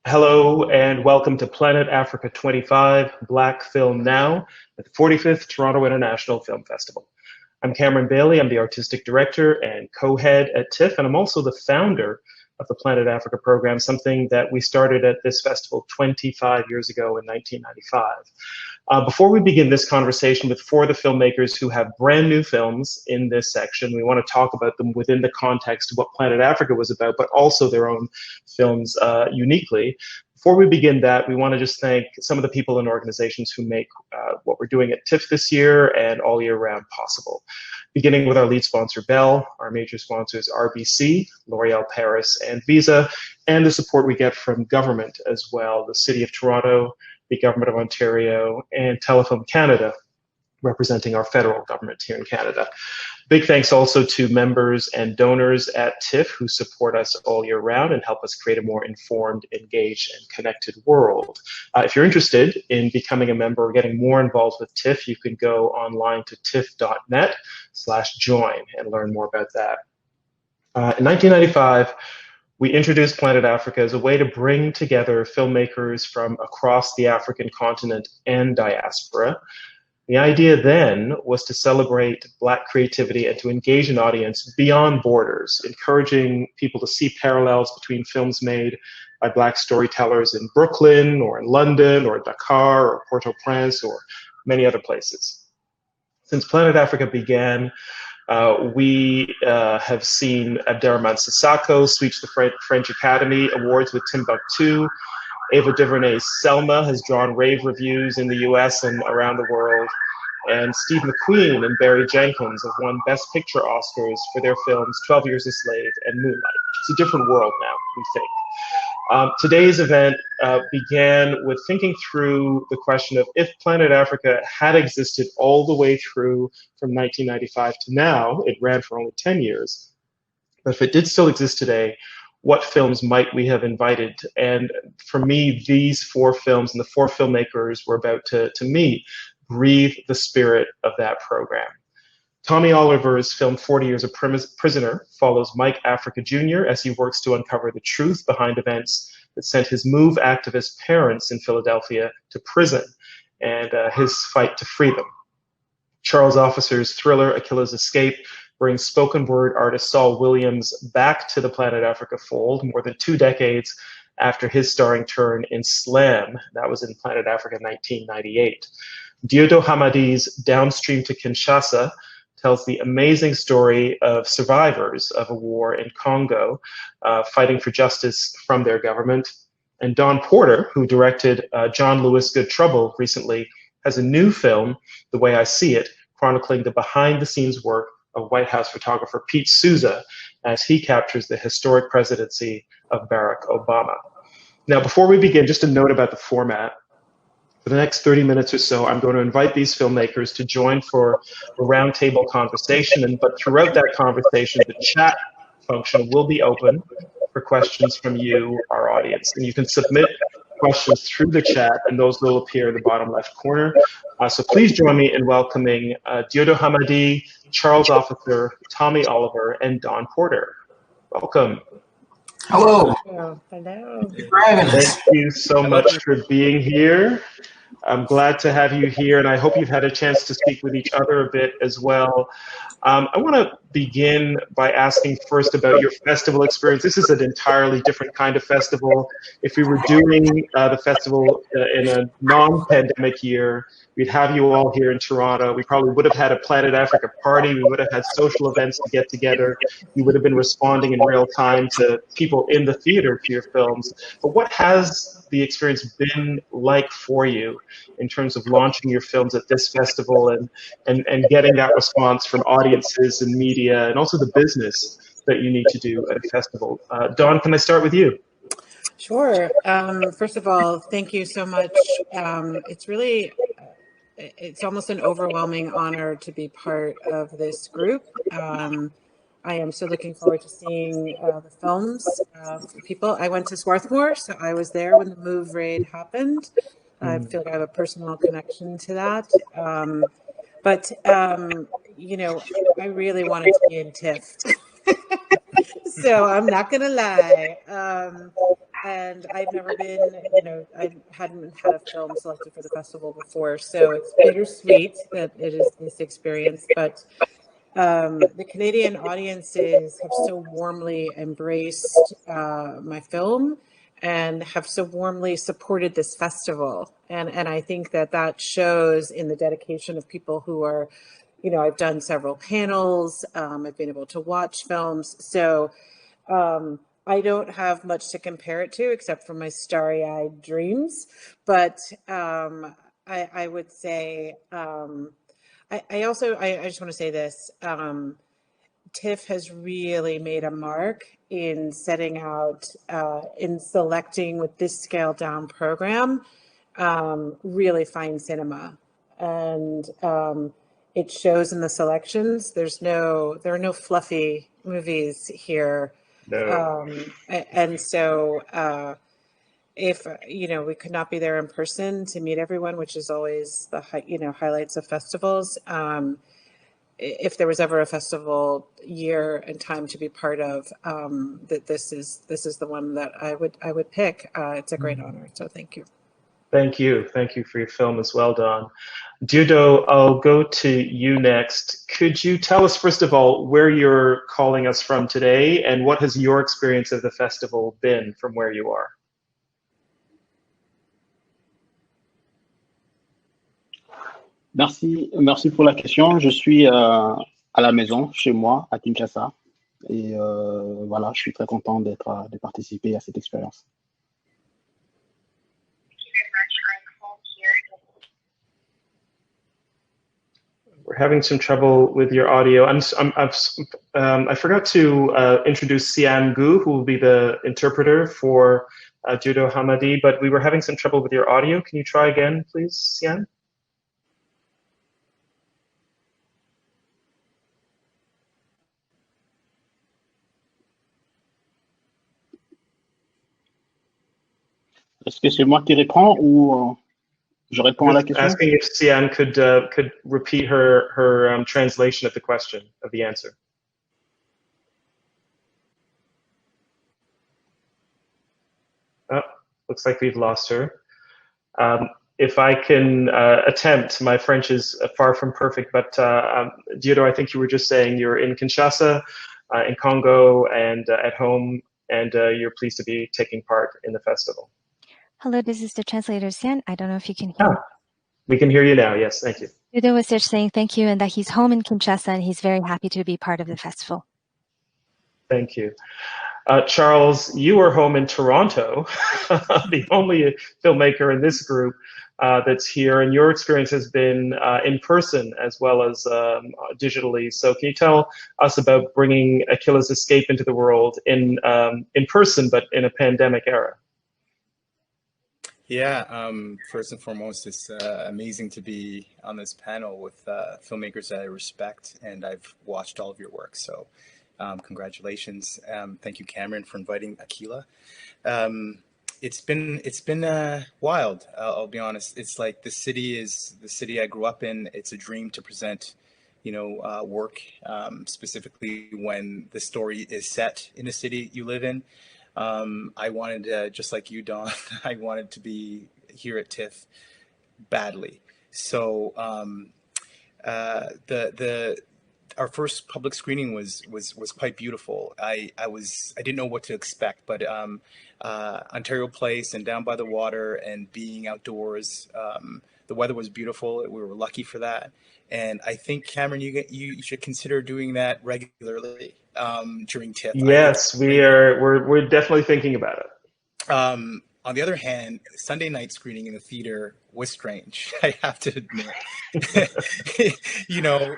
Hello and welcome to Planet Africa 25 Black Film Now at the 45th Toronto International Film Festival. I'm Cameron Bailey. I'm the artistic director and co-head at TIFF, and I'm also the founder of the Planet Africa program, something that we started at this festival 25 years ago in 1995. Before we begin this conversation with four of the filmmakers who have brand new films in this section, we want to talk about them within the context of what Planet Africa was about, but also their own films uniquely. Before we begin that, we want to just thank some of the people and organizations who make what we're doing at TIFF this year and all year round possible. Beginning with our lead sponsor, Bell, our major sponsors, RBC, L'Oreal Paris, and Visa, and the support we get from government as well, the City of Toronto, the Government of Ontario, and Telefilm Canada, representing our federal government here in Canada. Big thanks also to members and donors at TIFF who support us all year round and help us create a more informed, engaged, and connected world. If you're interested in becoming a member or getting more involved with TIFF, you can go online to tiff.net/join and learn more about that. In 1995, we introduced Planet Africa as a way to bring together filmmakers from across the African continent and diaspora. The idea then was to celebrate Black creativity and to engage an audience beyond borders, encouraging people to see parallels between films made by Black storytellers in Brooklyn or in London or Dakar or Port-au-Prince or many other places. Since Planet Africa began, we have seen Abderrahmane Sissako sweeps the French Academy Awards with Timbuktu. Ava DuVernay's Selma has drawn rave reviews in the US and around the world. And Steve McQueen and Barry Jenkins have won Best Picture Oscars for their films 12 Years a Slave and Moonlight. It's a different world now, we think. Today's event began with thinking through the question of if Planet Africa had existed all the way through from 1995 to now, it ran for only 10 years, but if it did still exist today, what films might we have invited? And for me, these four films and the four filmmakers we're about to meet breathe the spirit of that program. Tommy Oliver's film 40 Years a Prisoner follows Mike Africa Jr. as he works to uncover the truth behind events that sent his MOVE activist parents in Philadelphia to prison and his fight to free them. Charles Officer's thriller Achilles Escape brings spoken word artist Saul Williams back to the Planet Africa fold more than 2 decades after his starring turn in Slam. That was in Planet Africa 1998. Dieudo Hamadi's Downstream to Kinshasa tells the amazing story of survivors of a war in Congo fighting for justice from their government. And Don Porter, who directed John Lewis' Good Trouble recently, has a new film, The Way I See It, chronicling the behind-the-scenes work of White House photographer Pete Souza as he captures the historic presidency of Barack Obama. Now, before we begin, just a note about the format. For the next 30 minutes or so, I'm going to invite these filmmakers to join for a roundtable conversation, but throughout that conversation, the chat function will be open for questions from you, our audience. And you can submit questions through the chat, and those will appear in the bottom left corner. So please join me in welcoming Dieudo Hamadi, Charles Officer, Tommy Oliver, and Don Porter. Welcome. Hello. Hello. Thank you so much for being here. I'm glad to have you here, and I hope you've had a chance to speak with each other a bit as well. I want to begin by asking first about your festival experience. This is an entirely different kind of festival. If we were doing the festival in a non-pandemic year, we'd have you all here in Toronto. We probably would have had a Planet Africa party. We would have had social events to get together. You would have been responding in real time to people in the theater to your films. But what has the experience been like for you in terms of launching your films at this festival and getting that response from audiences and media and also the business that you need to do at a festival? Dawn, can I start with you? Sure. First of all, thank you so much. It's almost an overwhelming honor to be part of this group. I am so looking forward to seeing the films for people. I went to Swarthmore, so I was there when the MOVE raid happened. I feel like I have a personal connection to that. You know, I really wanted to be in TIFF. So I'm not going to lie. and I've never been, I hadn't had a film selected for the festival before, so it's bittersweet that it is this experience. But the Canadian audiences have so warmly embraced my film and have so warmly supported this festival. And I think that shows in the dedication of people who are, I've done several panels, I've been able to watch films. So I don't have much to compare it to except for my starry-eyed dreams. But I would say, I also, I just want to say this. TIFF has really made a mark in setting out, in selecting with this scaled down program, really fine cinema. And it shows in the selections. There are no fluffy movies here. No. And so if, we could not be there in person to meet everyone, which is always the, highlights of festivals. If there was ever a festival year and time to be part of, that this is the one that I would pick. It's a great honor. So thank you. Thank you. Thank you for your film as well, Don. Dieudo, I'll go to you next. Could you tell us, first of all, where you're calling us from today, and what has your experience of the festival been from where you are? Merci pour la question. Je suis à la maison, chez moi, à Kinshasa. Et voilà, je suis très content de participer à cette expérience. We're having some trouble with your audio. I forgot to introduce Sian Gu, who will be the interpreter for Judo Hamadi, but we were having some trouble with your audio. Can you try again, please, Sian? Est-ce que c'est moi qui réponds ou je réponds à la question? Asking if Sian could repeat her translation of the question, of the answer. Oh, looks like we've lost her. If I can attempt, my French is far from perfect, but Dieudo, I think you were just saying you're in Kinshasa, in Congo, and at home, and you're pleased to be taking part in the festival. Hello, this is the translator, Sian. I don't know if you can hear me. We can hear you now, yes, thank you. Dieudo was just saying thank you and that he's home in Kinshasa and he's very happy to be part of the festival. Thank you. Charles, you are home in Toronto, the only filmmaker in this group that's here, and your experience has been in person as well as digitally. So can you tell us about bringing Achilles Escape into the world in person, but in a pandemic era? Yeah, first and foremost, it's amazing to be on this panel with filmmakers that I respect, and I've watched all of your work. So congratulations. Thank you, Cameron, for inviting Akilla. It's been wild. I'll be honest. It's like the city is the city I grew up in. It's a dream to present, work, specifically when the story is set in a city you live in. I wanted, just like you, Don, I wanted to be here at TIFF badly. So our first public screening was quite beautiful. I didn't know what to expect, but Ontario Place and down by the water and being outdoors, the weather was beautiful. We were lucky for that. And I think, Cameron, you should consider doing that regularly during TIFF. Yes, we're definitely thinking about it. On the other hand, Sunday night screening in the theater was strange, I have to admit.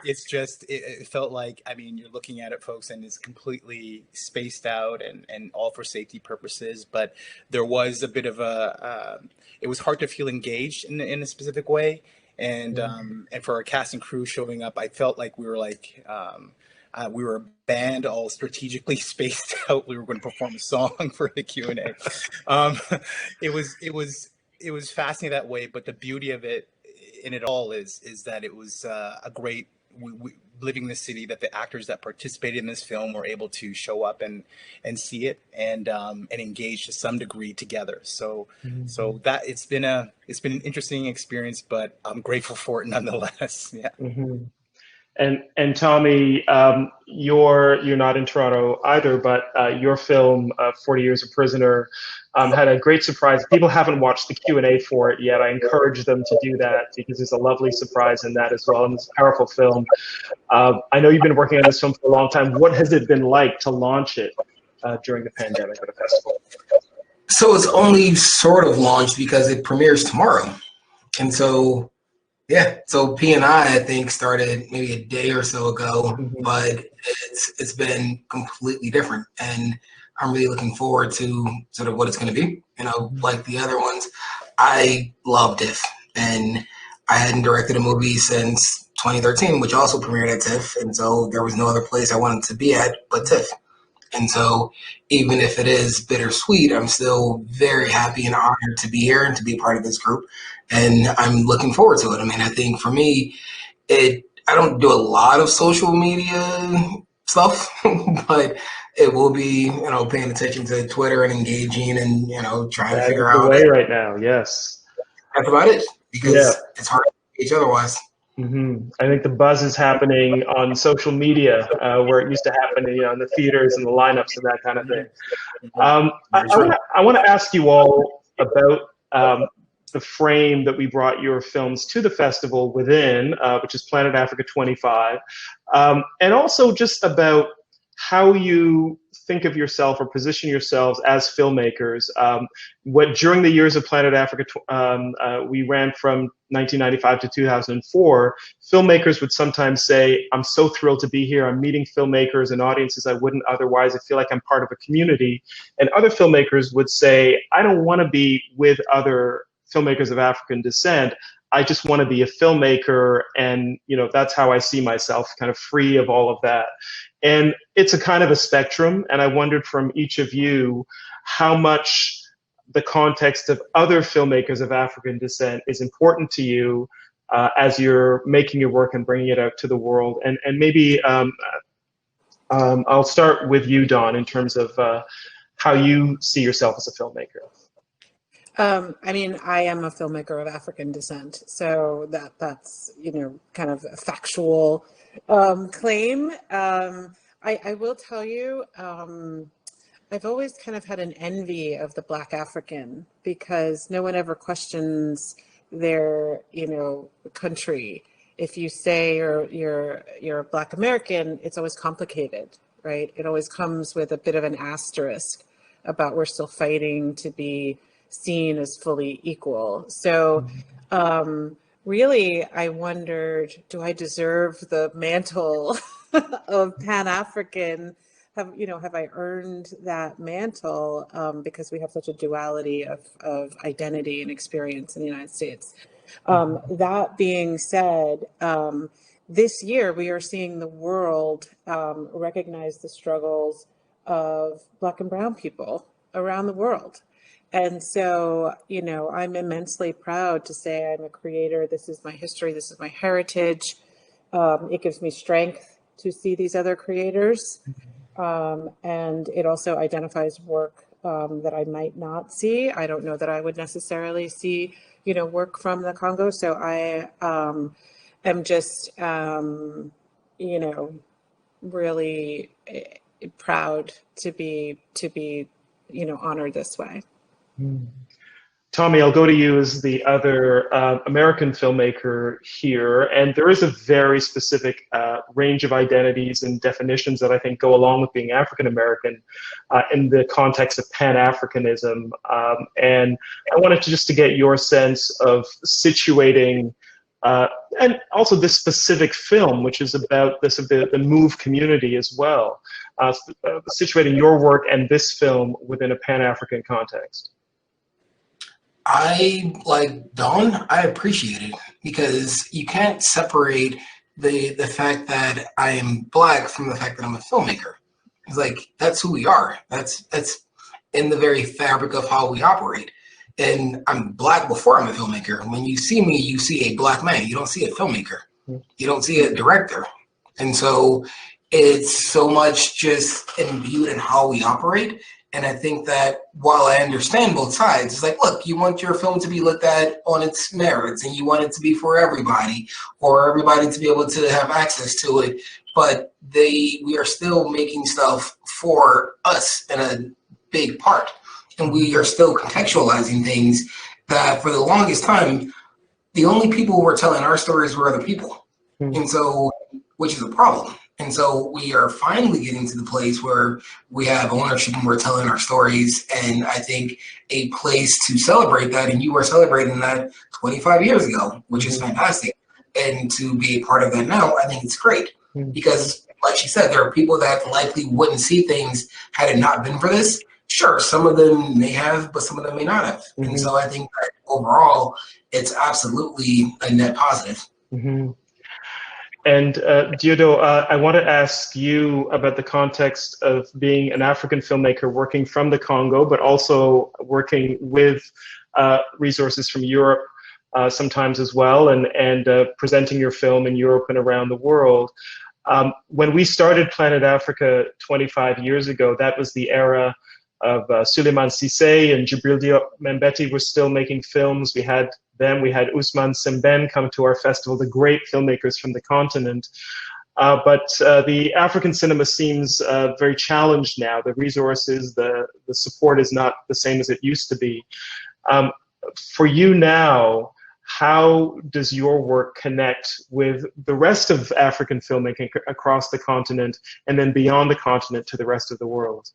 It's just, it felt like, I mean, you're looking at it, folks, and it's completely spaced out and all for safety purposes. But there was a bit of it was hard to feel engaged in a specific way. And for our cast and crew showing up, I felt like we were like, we were a band all strategically spaced out. We were going to perform a song for the Q&A. It was fascinating that way, but the beauty of it in it all is that it was a great, living in the city that the actors that participated in this film were able to show up and see it and engage to some degree together. So so that it's been an interesting experience, but I'm grateful for it nonetheless. Yeah. And Tommy, you're not in Toronto either, but your film, 40 Years a Prisoner, had a great surprise. People haven't watched the Q&A for it yet. I encourage them to do that because there's a lovely surprise in that as well, and it's a powerful film. I know you've been working on this film for a long time. What has it been like to launch it during the pandemic at a festival? So it's only sort of launched because it premieres tomorrow. And so, yeah, so P and I think, started maybe a day or so ago, but it's been completely different. And I'm really looking forward to sort of what it's going to be. You know, like the other ones, I love TIFF. And I hadn't directed a movie since 2013, which also premiered at TIFF. And so there was no other place I wanted to be at but TIFF. And so even if it is bittersweet, I'm still very happy and honored to be here and to be part of this group. And I'm looking forward to it. I mean, I think for me, I don't do a lot of social media stuff, but it will be, you know, paying attention to Twitter and engaging and, you know, trying to figure out. Way right now, yes. That's about it, because it's hard to engage otherwise. I think the buzz is happening on social media, where it used to happen, you know, in the theaters and the lineups and that kind of thing. I want to ask you all about the frame that we brought your films to the festival within, which is Planet Africa 25, and also just about how you think of yourself or position yourselves as filmmakers. During the years of Planet Africa, we ran from 1995 to 2004, filmmakers would sometimes say, I'm so thrilled to be here. I'm meeting filmmakers and audiences I wouldn't otherwise. I feel like I'm part of a community. And other filmmakers would say, I don't want to be with other filmmakers of African descent. I just want to be a filmmaker, and you know, that's how I see myself, kind of free of all of that. And it's a kind of a spectrum, and I wondered from each of you how much the context of other filmmakers of African descent is important to you as you're making your work and bringing it out to the world. And maybe I'll start with you, Dawn, in terms of how you see yourself as a filmmaker. I mean, I am a filmmaker of African descent, so that's, you know, kind of a factual claim. I will tell you, I've always kind of had an envy of the Black African, because no one ever questions their, you know, country. If you say you're a Black American, it's always complicated, right? It always comes with a bit of an asterisk about we're still fighting to be seen as fully equal. So really, I wondered, do I deserve the mantle of Pan-African? Have I earned that mantle because we have such a duality of identity and experience in the United States? That being said, this year we are seeing the world recognize the struggles of Black and Brown people around the world. And so, you know, I'm immensely proud to say I'm a creator. This is my history. This is my heritage. It gives me strength to see these other creators. And it also identifies work that I might not see. I don't know that I would necessarily see, you know, work from the Congo. So I am just, you know, really proud to be, you know, honored this way. Tommy, I'll go to you as the other American filmmaker here, and there is a very specific range of identities and definitions that I think go along with being African American in the context of Pan-Africanism, and I wanted to get your sense of situating and also this specific film, which is about the Move community as well, situating your work and this film within a Pan-African context. I, like Dawn, I appreciate it, because you can't separate the fact that I am Black from the fact that I'm a filmmaker. It's like, that's who we are. That's in the very fabric of how we operate. And I'm Black before I'm a filmmaker. When you see me, you see a Black man. You don't see a filmmaker. You don't see a director. And so it's so much just imbued in how we operate. And I think that while I understand both sides, it's like, look, you want your film to be looked at on its merits, and you want it to be for everybody, or everybody to be able to have access to it. But we are still making stuff for us in a big part. And we are still contextualizing things that for the longest time, the only people who were telling our stories were other people. And so, which is a problem. And so we are finally getting to the place where we have ownership and we're telling our stories. And I think a place to celebrate that, and you were celebrating that 25 years ago, which is fantastic. And to be a part of that now, I think it's great. Because like she said, there are people that likely wouldn't see things had it not been for this. Sure, some of them may have, but some of them may not have. And so I think that overall, it's absolutely a net positive. And Dieudo, I want to ask you about the context of being an African filmmaker working from the Congo, but also working with resources from Europe sometimes as well, and presenting your film in Europe and around the world. When we started Planet Africa 25 years ago, that was the era of Suleiman Cissé and Djibril Membeti were still making films. We had them. We had Ousmane Sembène come to our festival, the great filmmakers from the continent. But the African cinema seems very challenged now. The resources, the support is not the same as it used to be. For you now, how does your work connect with the rest of African filmmaking across the continent and then beyond the continent to the rest of the world?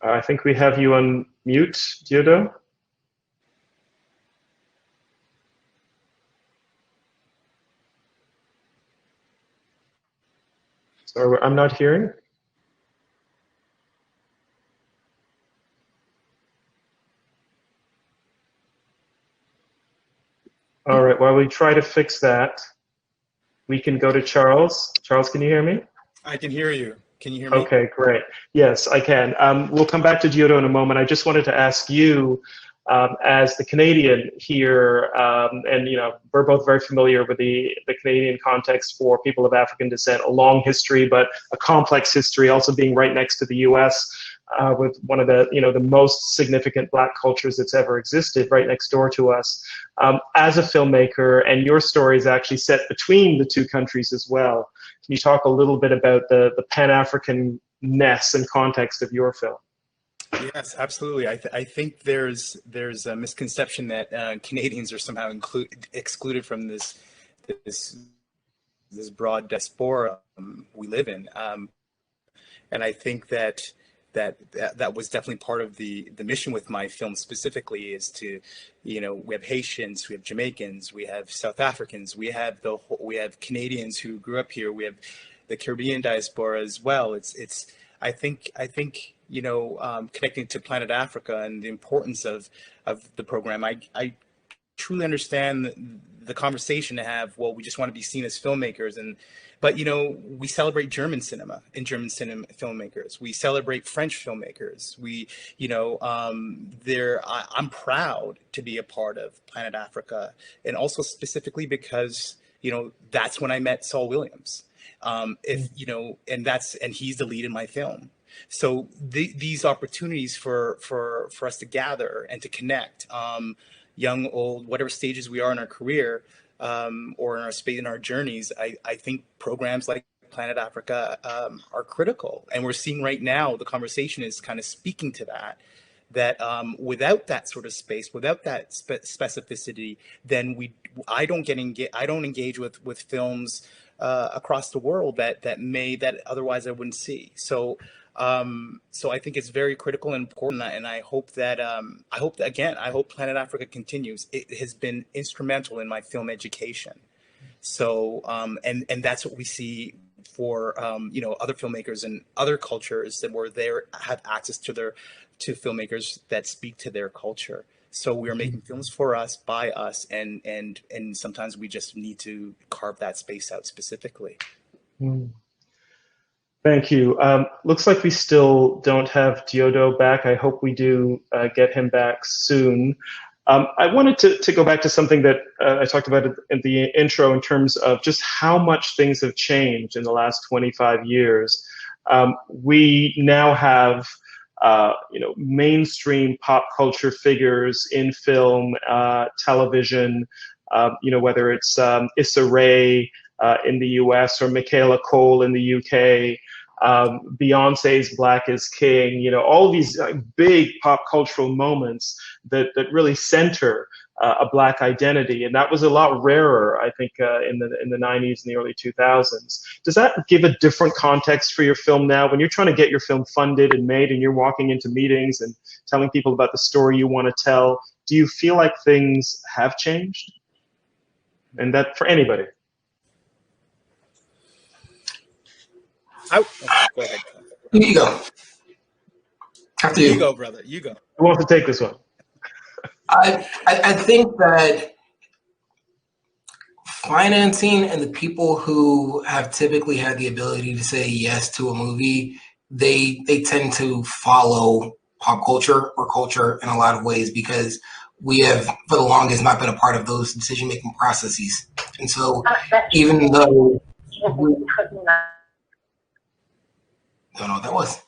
I think we have you on mute, Dieudo. Sorry, I'm not hearing. All right, while we try to fix that, we can go to Charles. Charles, can you hear me? I can hear you. Can you hear me? Okay, great. Yes, I can. We'll come back to Dieudo in a moment. I just wanted to ask you, as the Canadian here, and you know, we're both very familiar with the Canadian context for people of African descent, a long history, but a complex history, also being right next to the U.S. With one of the the most significant Black cultures that's ever existed, right next door to us. As a filmmaker, and your story is actually set between the two countries as well. Can you talk a little bit about the Pan-African-ness and context of your film? Yes, absolutely. I think there's a misconception that Canadians are somehow excluded from this broad diaspora we live in, and I think that was definitely part of the mission with my film specifically, is to, we have Haitians, we have Jamaicans, we have South Africans, we have Canadians who grew up here, we have the Caribbean diaspora as well. I think connecting to Planet Africa and the importance of the program, I truly understand the conversation to have. Well, we just want to be seen as filmmakers, but we celebrate German cinema and German cinema filmmakers. We celebrate French filmmakers. I'm proud to be a part of Planet Africa, and also specifically because that's when I met Saul Williams. And he's the lead in my film. So these opportunities for us to gather and to connect, young, old, whatever stages we are in our career, or in our journeys, I think programs like Planet Africa are critical. And we're seeing right now, the conversation is kind of speaking to that without that sort of space, without that specificity, then I don't engage with films across the world that otherwise I wouldn't see. So I think it's very critical and important, and I hope Planet Africa continues. It has been instrumental in my film education. So and that's what we see for other filmmakers and other cultures that have access to filmmakers that speak to their culture. So we are making films for us, by us, and sometimes we just need to carve that space out specifically. Thank you. Looks like we still don't have Dieudo back. I hope we do get him back soon. I wanted to go back to something that I talked about in the intro in terms of just how much things have changed in the last 25 years. We now have mainstream pop culture figures in film, television, whether it's Issa Rae in the US or Michaela Cole in the UK, Beyonce's Black is King, all these big pop cultural moments that really center a Black identity. And that was a lot rarer, I think, in the 90s and the early 2000s. Does that give a different context for your film now? When you're trying to get your film funded and made and you're walking into meetings and telling people about the story you want to tell, do you feel like things have changed? And that for anybody. Go ahead. You go. After you go, brother. You go. Who wants to take this one? I think that financing and the people who have typically had the ability to say yes to a movie, they tend to follow pop culture or culture in a lot of ways because we have for the longest not been a part of those decision-making processes. And so even though don't know what that was.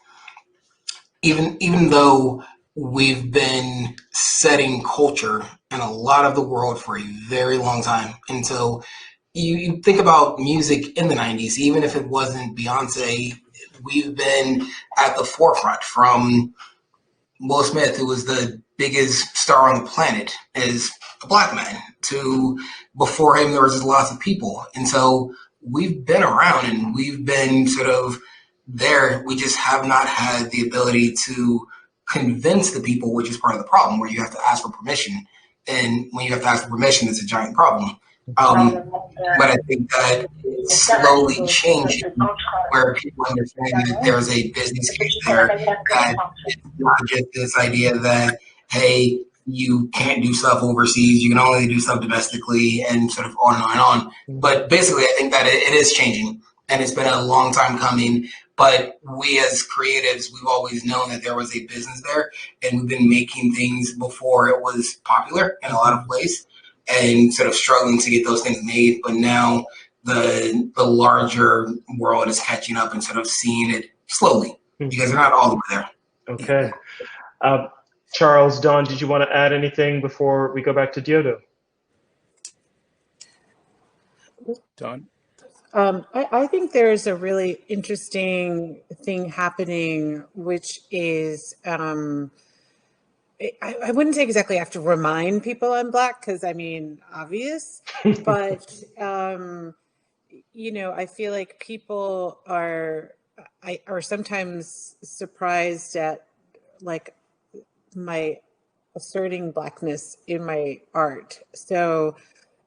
Even though we've been setting culture in a lot of the world for a very long time. And so you think about music in the 90s, even if it wasn't Beyonce, we've been at the forefront from Will Smith, who was the biggest star on the planet as a Black man, to before him there was just lots of people. And so we've been around and we've been sort of there. We just have not had the ability to convince the people, which is part of the problem, where you have to ask for permission. And when you have to ask for permission, it's a giant problem. But I think that it's slowly changing where people understand that there's a business case there, that it's not just this idea that, hey, you can't do stuff overseas, you can only do stuff domestically, and sort of on and on and on. But basically, I think that it is changing, and it's been a long time coming. But we as creatives, we've always known that there was a business there, and we've been making things before it was popular in a lot of ways, and sort of struggling to get those things made. But now the larger world is catching up and sort of seeing it slowly because they're not all the way there. Okay. Charles, Don, did you want to add anything before we go back to Dieudo? Don? I think there's a really interesting thing happening, which is I wouldn't say exactly I have to remind people I'm Black, because I mean, obvious, but I feel like people are sometimes surprised at like my asserting Blackness in my art. So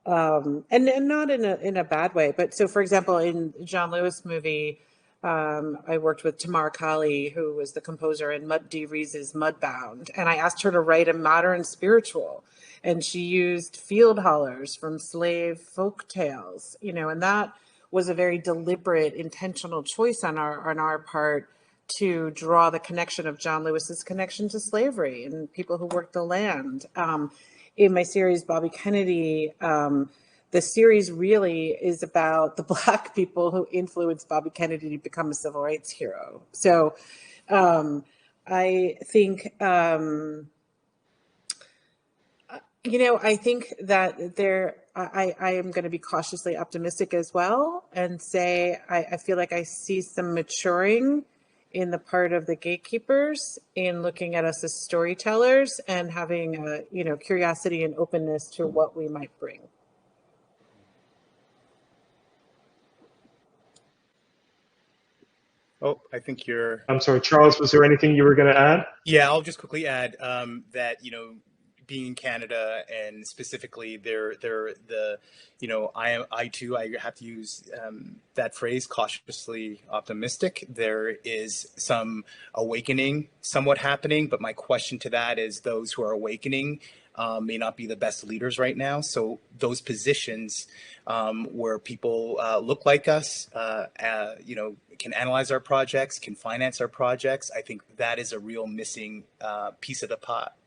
and not in a bad way, but so for example, in John Lewis movie, I worked with Tamar Kali, who was the composer in Dee Rees's Mudbound, and I asked her to write a modern spiritual, and she used field hollers from slave folk tales, and that was a very deliberate, intentional choice on our part to draw the connection of John Lewis's connection to slavery and people who worked the land. In my series, Bobby Kennedy, the series really is about the Black people who influenced Bobby Kennedy to become a civil rights hero. So I think, I think that I am going to be cautiously optimistic as well and say I feel like I see some maturing in the part of the gatekeepers in looking at us as storytellers and having a curiosity and openness to what we might bring. Oh, I think you're... I'm sorry, Charles, was there anything you were going to add? Yeah, I'll just quickly add that, being in Canada, and specifically I too, I have to use that phrase, cautiously optimistic. There is some awakening somewhat happening, but my question to that is, those who are awakening may not be the best leaders right now. So those positions where people look like us, can analyze our projects, can finance our projects, I think that is a real missing piece of the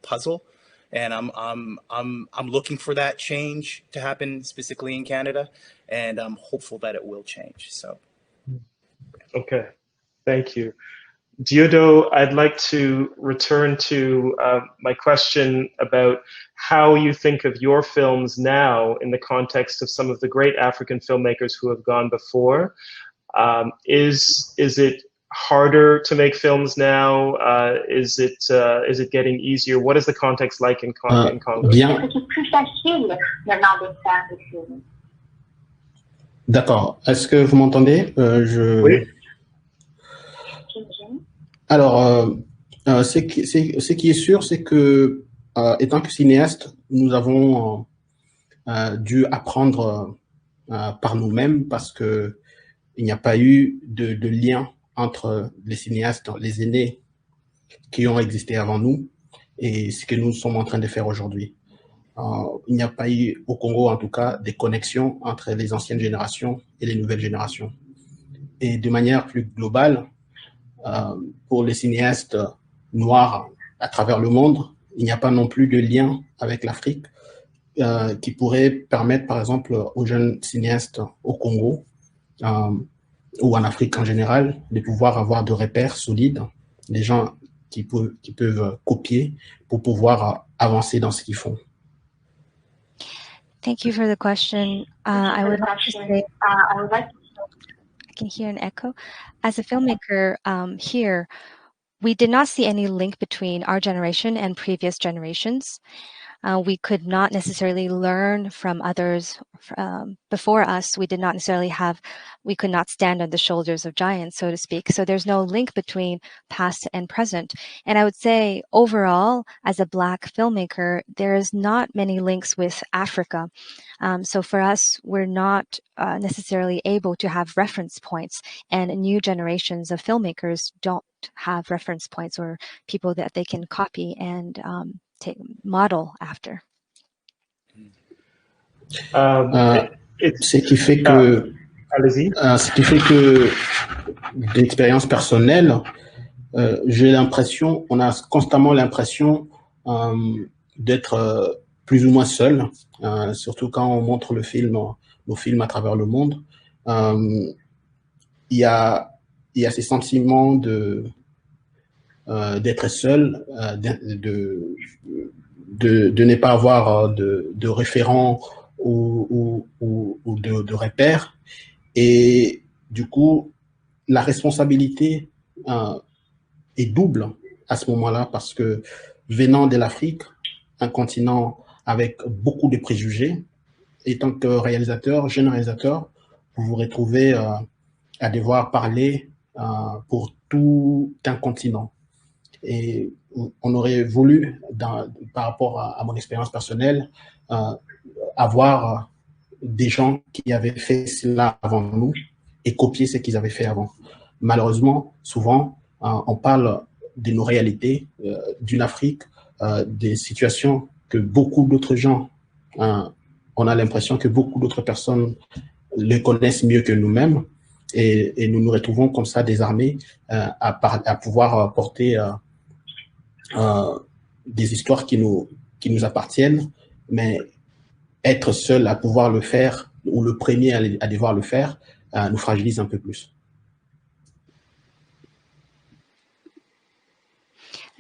puzzle. And I'm looking for that change to happen specifically in Canada, and I'm hopeful that it will change. So, okay, thank you. Dieudo, I'd like to return to my question about how you think of your films now in the context of some of the great African filmmakers who have gone before. Is it harder to make films now? Is it getting easier? What is the context like in Congo? Bien. D'accord. Est-ce que vous m'entendez? Oui. Alors, ce qui est sûr, c'est que, étant que cinéaste, nous avons dû apprendre par nous-mêmes, parce que il n'y a pas eu de lien entre les cinéastes, les aînés qui ont existé avant nous, et ce que nous sommes en train de faire aujourd'hui. Il n'y a pas eu, au Congo en tout cas, des connexions entre les anciennes générations et les nouvelles générations. Et de manière plus globale, pour les cinéastes noirs à travers le monde, il n'y a pas non plus de lien avec l'Afrique qui pourrait permettre, par exemple, aux jeunes cinéastes au Congo ou en Afrique en général, de pouvoir avoir de repères solides, des gens qui peuvent copier pour pouvoir avancer dans ce qu'ils font. Thank you for the question. I would like to say, I can hear an echo. As a filmmaker here, we did not see any link between our generation and previous generations. We could not necessarily learn from others before us. We could not stand on the shoulders of giants, so to speak. So there's no link between past and present. And I would say overall, as a Black filmmaker, there's not many links with Africa. So for us, we're not necessarily able to have reference points, and new generations of filmmakers don't have reference points or people that they can copy and model after. Ce qui fait que d'expérience personnelle, j'ai l'impression, on a constamment l'impression d'être plus ou moins seul, surtout quand on montre nos films à travers le monde. Il y a ces sentiments d'être seul, de ne pas avoir de référents ou de repères. Et du coup, la responsabilité est double à ce moment-là, parce que venant de l'Afrique, un continent avec beaucoup de préjugés, et tant que réalisateur, jeune réalisateur, vous vous retrouvez à devoir parler pour tout un continent. Et on aurait voulu, par rapport à mon expérience personnelle, avoir des gens qui avaient fait cela avant nous et copier ce qu'ils avaient fait avant. Malheureusement, souvent, on parle de nos réalités, d'une Afrique, des situations que beaucoup d'autres gens, on a l'impression que beaucoup d'autres personnes le connaissent mieux que nous-mêmes, et nous nous retrouvons comme ça désarmés à pouvoir porter des histoires qui nous appartiennent, mais être seul à pouvoir le faire, ou le premier à devoir le faire, nous fragilise un peu plus.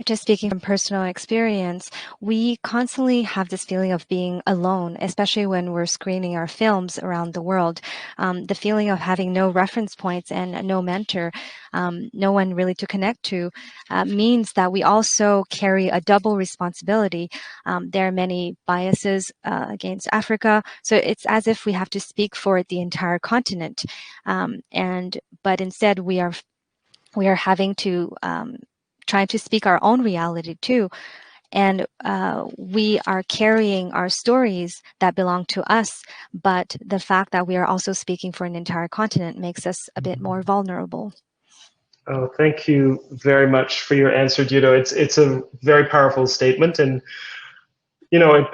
Just speaking from personal experience, we constantly have this feeling of being alone, especially when we're screening our films around the world. The feeling of having no reference points and no mentor, no one really to connect to, means that we also carry a double responsibility. There are many biases against Africa, so it's as if we have to speak for the entire continent. But instead, we are having to trying to speak our own reality too. And we are carrying our stories that belong to us, but the fact that we are also speaking for an entire continent makes us a bit more vulnerable. Oh, thank you very much for your answer, Dieudo. It's a very powerful statement, and you know,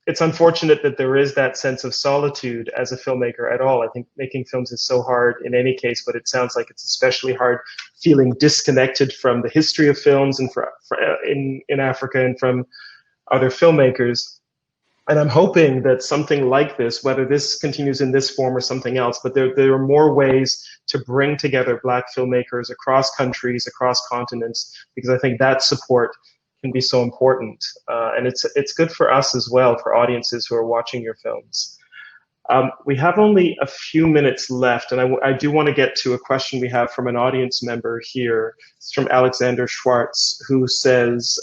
it's unfortunate that there is that sense of solitude as a filmmaker at all. I think making films is so hard in any case, but it sounds like it's especially hard feeling disconnected from the history of films and in Africa and from other filmmakers. And I'm hoping that something like this, whether this continues in this form or something else, but there are more ways to bring together Black filmmakers across countries, across continents, because I think that support can be so important. And it's good for us as well, for audiences who are watching your films. We have only a few minutes left, and I do want to get to a question we have from an audience member here. It's from Alexander Schwartz, who says,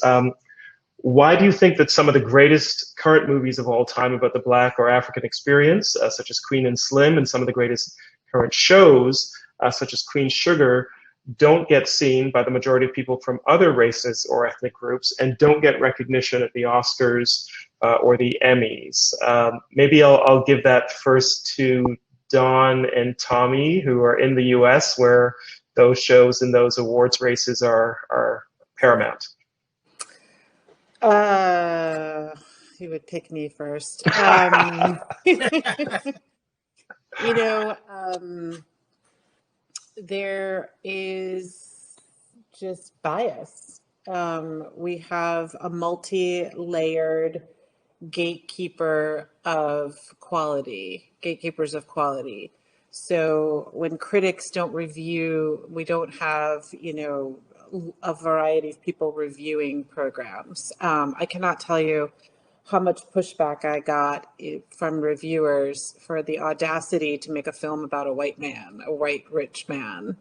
why do you think that some of the greatest current movies of all time about the Black or African experience, such as Queen and Slim, and some of the greatest current shows, such as Queen Sugar, don't get seen by the majority of people from other races or ethnic groups and don't get recognition at the Oscars or the Emmys? Maybe I'll give that first to Don and Tommy, who are in the US, where those shows and those awards races are paramount. You would pick me first. You know, there is just bias. We have a multi-layered gatekeeper of quality, gatekeepers of quality. So when critics don't review, we don't have, you know, a variety of people reviewing programs. I cannot tell you how much pushback I got from reviewers for the audacity to make a film about a white man, a white rich man.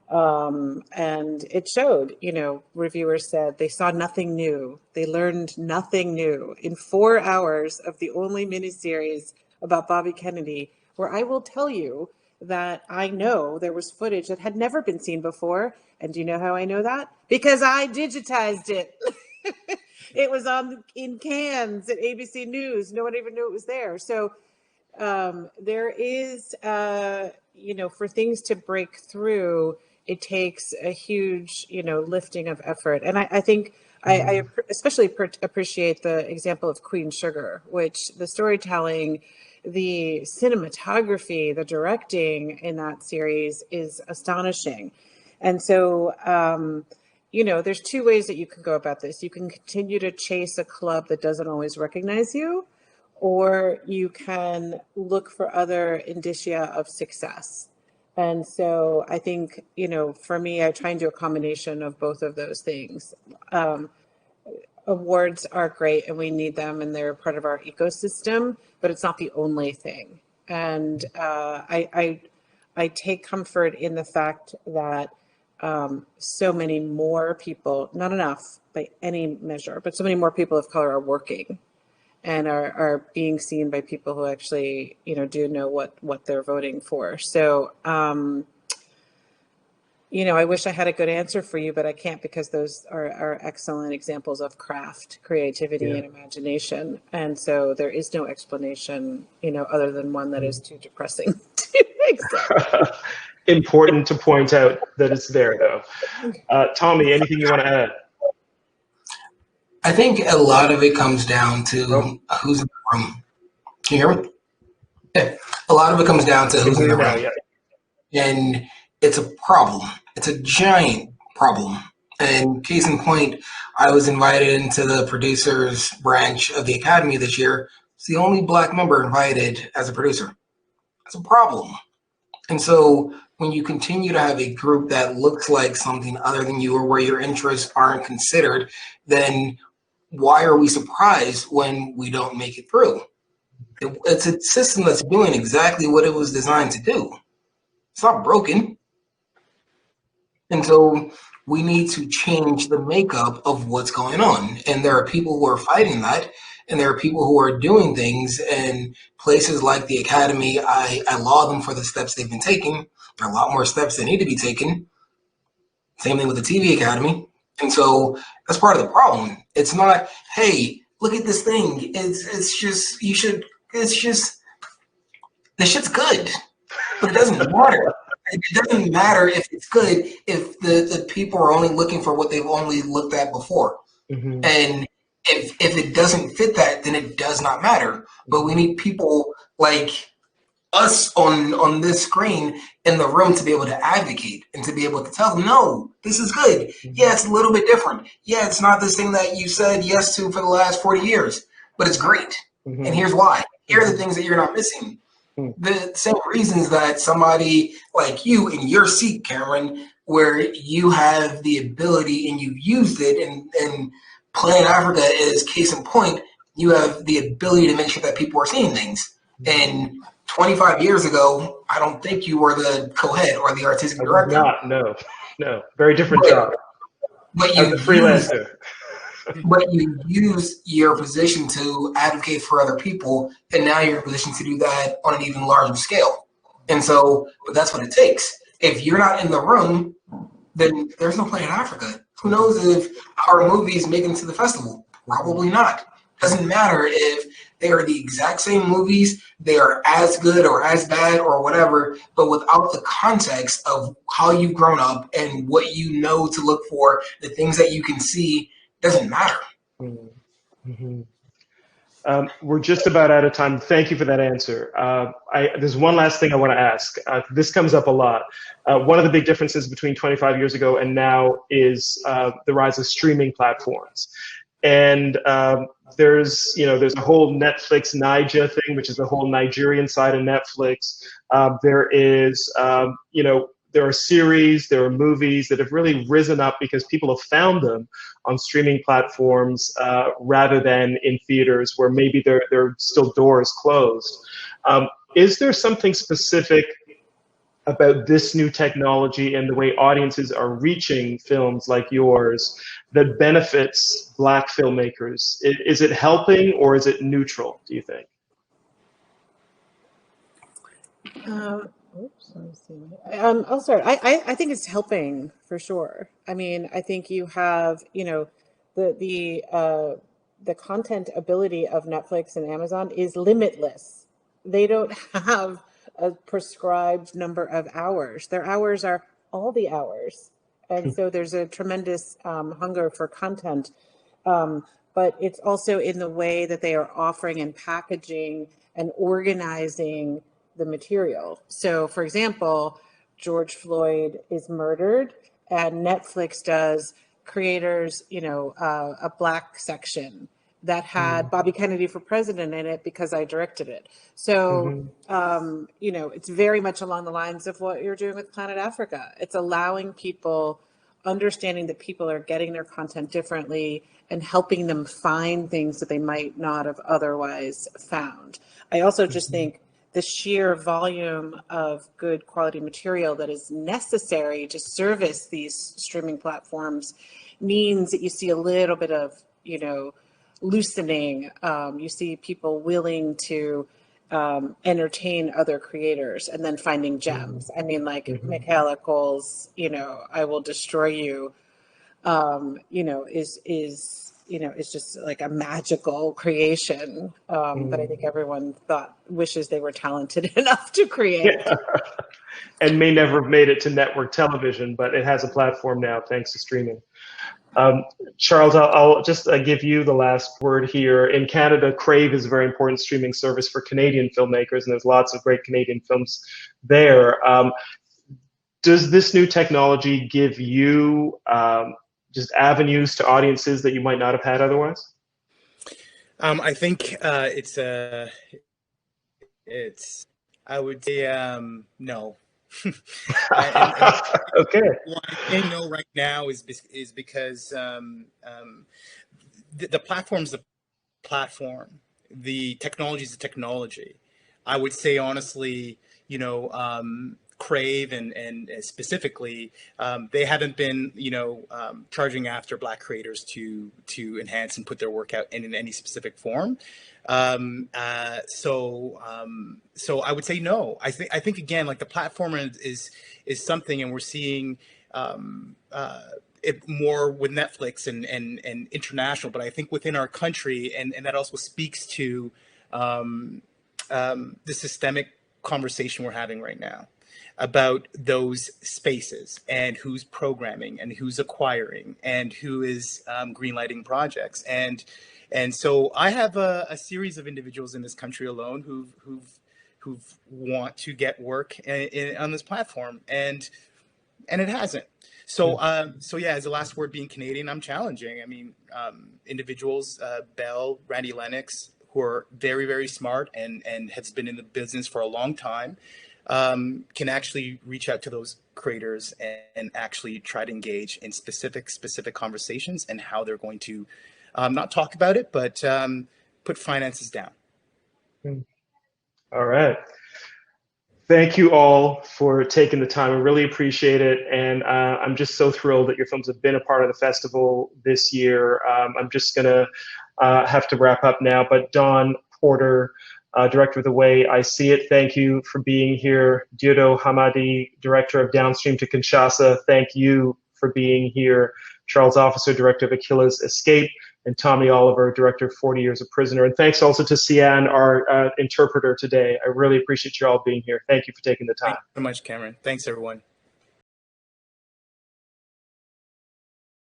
And it showed, you know, reviewers said they saw nothing new. They learned nothing new in 4 hours of the only miniseries about Bobby Kennedy, where I will tell you that I know there was footage that had never been seen before. And do you know how I know that? Because I digitized it. It was in cans at ABC News. No one even knew it was there. So there is, you know, for things to break through, it takes a huge, you know, lifting of effort. And I think I especially appreciate the example of Queen Sugar, which the storytelling, the cinematography, the directing in that series is astonishing. And so, you know, there's two ways that you can go about this. You can continue to chase a club that doesn't always recognize you, or you can look for other indicia of success. And so I think, you know, for me, I try and do a combination of both of those things. Awards are great and we need them and they're part of our ecosystem, but it's not the only thing. And I take comfort in the fact that so many more people, not enough by any measure, but so many more people of color are working and are being seen by people who actually, you know, do know what they're voting for. So, you know, I wish I had a good answer for you, but I can't, because those are excellent examples of craft, creativity, and imagination. And so there is no explanation, you know, other than one that is too depressing to accept. Important to point out that it's there, though. Tommy, anything you want to add? I think a lot of it comes down to who's in the room. Can you hear me? Yeah. A lot of it comes down to who's in the room. Yeah. And it's a problem. It's a giant problem. And case in point, I was invited into the producers branch of the Academy this year. It's the only Black member invited as a producer. That's a problem. And so when you continue to have a group that looks like something other than you, or where your interests aren't considered, then why are we surprised when we don't make it through? It's a system that's doing exactly what it was designed to do. It's not broken. And so we need to change the makeup of what's going on. And there are people who are fighting that. And there are people who are doing things in places like the Academy. I laud them for the steps they've been taking. There are a lot more steps that need to be taken. Same thing with the TV Academy. And so that's part of the problem. It's not, hey, look at this thing. It's just, you should, it's just, this shit's good, but it doesn't matter. It doesn't matter if it's good if the people are only looking for what they've only looked at before. Mm-hmm. And if it doesn't fit that, then it does not matter. But we need people like us on this screen in the room to be able to advocate and to be able to tell them, no, this is good. Yeah, it's a little bit different. Yeah, it's not this thing that you said yes to for the last 40 years, but it's great. Mm-hmm. And here's why. Here are the things that you're not missing. The same reasons that somebody like you in your seat, Cameron, where you have the ability and you've used it, and Planet Africa is case in point, you have the ability to make sure that people are seeing things. And 25 years ago, I don't think you were the co-head or the artistic director. No. Very different job. But you as a freelancer. But you use your position to advocate for other people, and now you're in a position to do that on an even larger scale. And so that's what it takes. If you're not in the room, then there's no Planet Africa. Who knows if our movies make it to the festival? Probably not. Doesn't matter if they are the exact same movies, they are as good or as bad or whatever, but without the context of how you've grown up and what you know to look for, the things that you can see, doesn't matter. Mm-hmm. We're just about out of time. Thank you for that answer. There's one last thing I want to ask. This comes up a lot. One of the big differences between 25 years ago and now is the rise of streaming platforms. And there's a whole Netflix Naija thing, which is the whole Nigerian side of Netflix. There are series, there are movies that have really risen up because people have found them on streaming platforms rather than in theaters where maybe there are still doors closed. Is there something specific about this new technology and the way audiences are reaching films like yours that benefits Black filmmakers? Is it helping or is it neutral, do you think? Let me see. I'll start. I think it's helping for sure. I mean, I think you have, the content ability of Netflix and Amazon is limitless. They don't have a prescribed number of hours. Their hours are all the hours. And so there's a tremendous hunger for content. But it's also in the way that they are offering and packaging and organizing the material. So, for example, George Floyd is murdered, and Netflix does creators, a Black section that had Bobby Kennedy for president in it because I directed it. So, it's very much along the lines of what you're doing with Planet Africa. It's allowing people, understanding that people are getting their content differently and helping them find things that they might not have otherwise found. I also just think the sheer volume of good quality material that is necessary to service these streaming platforms means that you see a little bit of, loosening. You see people willing to entertain other creators and then finding gems. I mean, like Michaela Cole's, I Will Destroy You, is just like a magical creation that I think everyone wishes they were talented enough to create. Yeah. And may never have made it to network television, but it has a platform now thanks to streaming. Charles, I'll just give you the last word here. In Canada, Crave is a very important streaming service for Canadian filmmakers, and there's lots of great Canadian films there. Does this new technology give you just avenues to audiences that you might not have had otherwise? I think it's I would say no. Okay. What I say no right now is because the platform's the platform, the technology is the technology. I would say honestly, Crave and specifically, they haven't been, charging after Black creators to enhance and put their work out in any specific form. So I would say no. I think again, like the platform is something, and we're seeing more with Netflix and international, but I think within our country, and that also speaks to the systemic conversation we're having right now about those spaces and who's programming and who's acquiring and who is greenlighting projects. And so I have a series of individuals in this country alone who want to get work on this platform, and it hasn't. So, so yeah, as the last word being Canadian, I'm challenging. I mean, individuals, Bell, Randy Lennox, who are very, very smart and have been in the business for a long time, can actually reach out to those creators and actually try to engage in specific conversations and how they're going to not talk about it, but put finances down. All right. Thank you all for taking the time. I really appreciate it. And I'm just so thrilled that your films have been a part of the festival this year. I'm just going to have to wrap up now. But Don Porter, Director of The Way I See It, thank you for being here. Dieudo Hamadi, Director of Downstream to Kinshasa, thank you for being here. Charles Officer, Director of Achilles Escape, and Tommy Oliver, Director of 40 Years a Prisoner. And thanks also to Sian, our interpreter today. I really appreciate you all being here. Thank you for taking the time. Thanks so much, Cameron. Thanks, everyone.